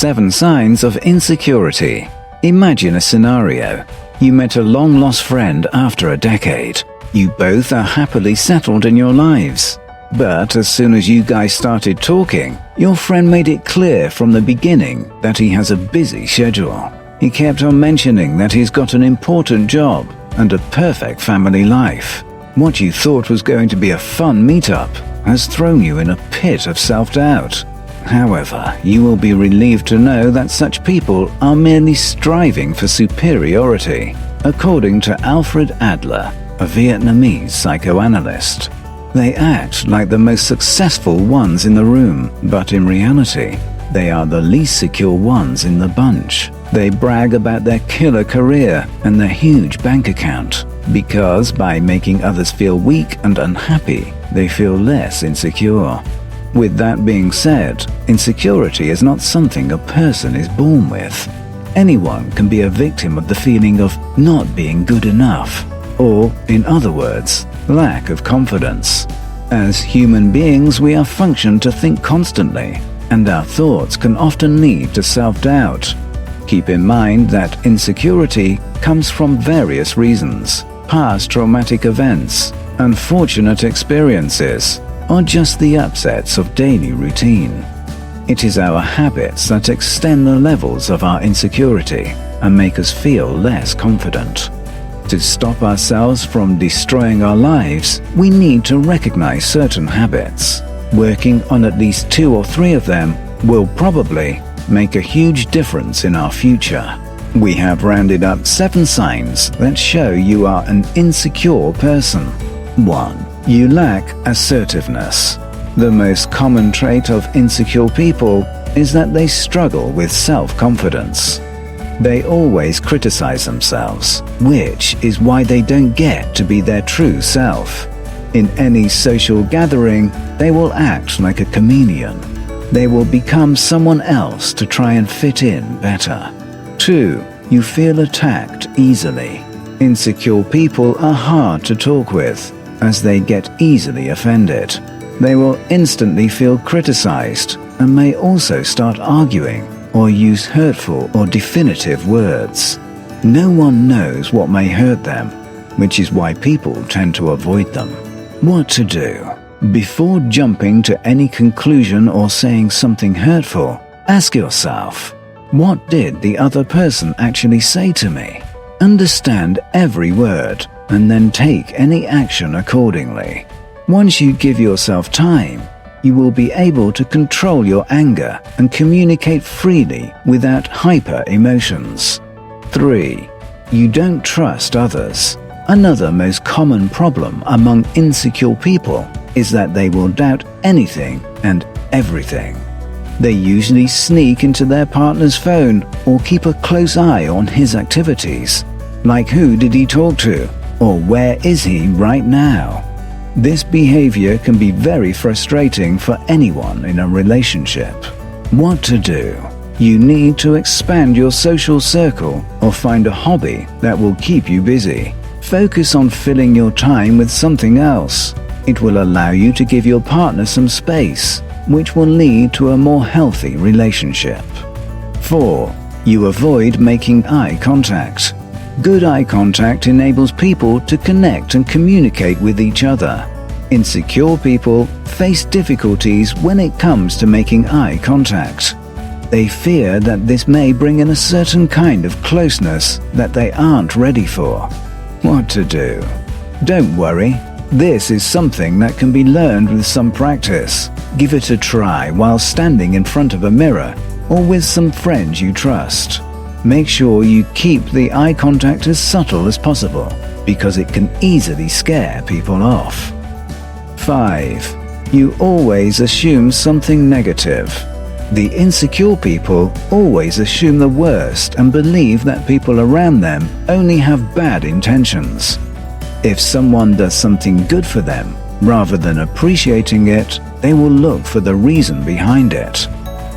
7 signs of insecurity. Imagine a scenario. You met a long-lost friend after a decade. You both are happily settled in your lives. But as soon as you guys started talking, your friend made it clear from the beginning that he has a busy schedule. He kept on mentioning that he's got an important job and a perfect family life. What you thought was going to be a fun meetup has thrown you in a pit of self-doubt. However, you will be relieved to know that such people are merely striving for superiority, according to Alfred Adler, a Vietnamese psychoanalyst. They act like the most successful ones in the room, but in reality, they are the least secure ones in the bunch. They brag about their killer career and their huge bank account, because by making others feel weak and unhappy, they feel less insecure. With that being said, insecurity is not something a person is born with. Anyone can be a victim of the feeling of not being good enough, or, in other words, lack of confidence. As human beings, we are functioned to think constantly, and our thoughts can often lead to self-doubt. Keep in mind that insecurity comes from various reasons: past traumatic events, unfortunate experiences, or just the upsets of daily routine. It is our habits that extend the levels of our insecurity and make us feel less confident. To stop ourselves from destroying our lives, we need to recognize certain habits. Working on at least 2 or 3 of them will probably make a huge difference in our future. We have rounded up 7 signs that show you are an insecure person. 1. You lack assertiveness. The most common trait of insecure people is that they struggle with self-confidence. They always criticize themselves, which is why they don't get to be their true self. In any social gathering, they will act like a chameleon. They will become someone else to try and fit in better. 2. You feel attacked easily. Insecure people are hard to talk with, as they get easily offended. They will instantly feel criticized and may also start arguing or use hurtful or definitive words. No one knows what may hurt them, which is why people tend to avoid them. What to do? Before jumping to any conclusion or saying something hurtful, ask yourself, what did the other person actually say to me? Understand every word and then take any action accordingly. Once you give yourself time, you will be able to control your anger and communicate freely without hyper-emotions. 3. You don't trust others. Another most common problem among insecure people is that they will doubt anything and everything. They usually sneak into their partner's phone or keep a close eye on his activities, like who did he talk to, or where is he right now. This behavior can be very frustrating for anyone in a relationship. What to do? You need to expand your social circle or find a hobby that will keep you busy. Focus on filling your time with something else. It will allow you to give your partner some space, which will lead to a more healthy relationship. 4. You avoid making eye contact. Good eye contact enables people to connect and communicate with each other. Insecure people face difficulties when it comes to making eye contact. They fear that this may bring in a certain kind of closeness that they aren't ready for. What to do? Don't worry. This is something that can be learned with some practice. Give it a try while standing in front of a mirror or with some friends you trust. Make sure you keep the eye contact as subtle as possible, because it can easily scare people off. 5. You always assume something negative. The insecure people always assume the worst and believe that people around them only have bad intentions. If someone does something good for them, rather than appreciating it, they will look for the reason behind it.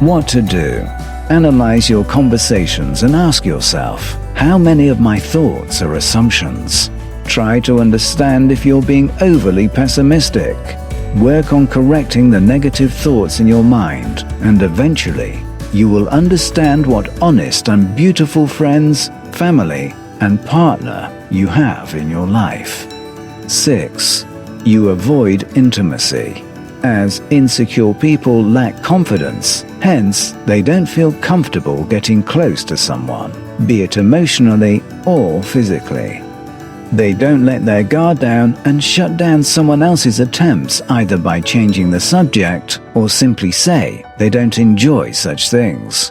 What to do? Analyze your conversations and ask yourself, how many of my thoughts are assumptions? Try to understand if you're being overly pessimistic. Work on correcting the negative thoughts in your mind, and eventually, you will understand what honest and beautiful friends, family, and partner you have in your life. 6. You avoid intimacy. As insecure people lack confidence, hence they don't feel comfortable getting close to someone, be it emotionally or physically. They don't let their guard down and shut down someone else's attempts either by changing the subject or simply say they don't enjoy such things.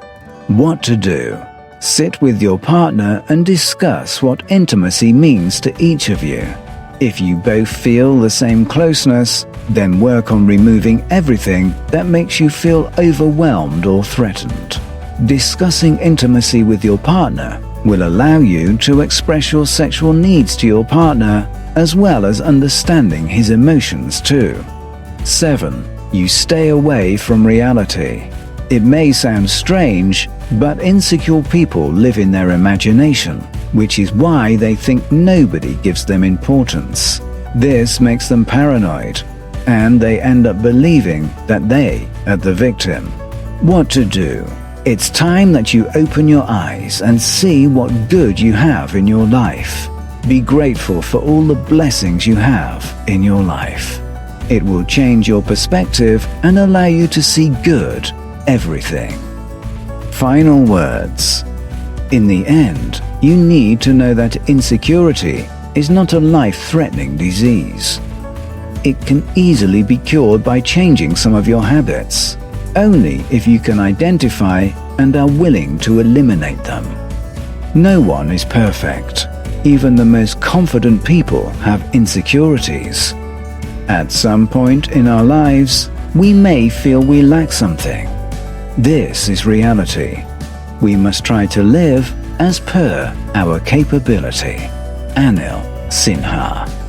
What to do? Sit with your partner and discuss what intimacy means to each of you. If you both feel the same closeness, then work on removing everything that makes you feel overwhelmed or threatened. Discussing intimacy with your partner will allow you to express your sexual needs to your partner, as well as understanding his emotions too. 7. You stay away from reality. It may sound strange, but insecure people live in their imagination, which is why they think nobody gives them importance. This makes them paranoid, and they end up believing that they are the victim. What to do? It's time that you open your eyes and see what good you have in your life. Be grateful for all the blessings you have in your life. It will change your perspective and allow you to see good everything. Final words. In the end, you need to know that insecurity is not a life-threatening disease. It can easily be cured by changing some of your habits, only if you can identify and are willing to eliminate them. No one is perfect. Even the most confident people have insecurities. At some point in our lives, we may feel we lack something. This is reality. We must try to live as per our capability. Anil Sinha.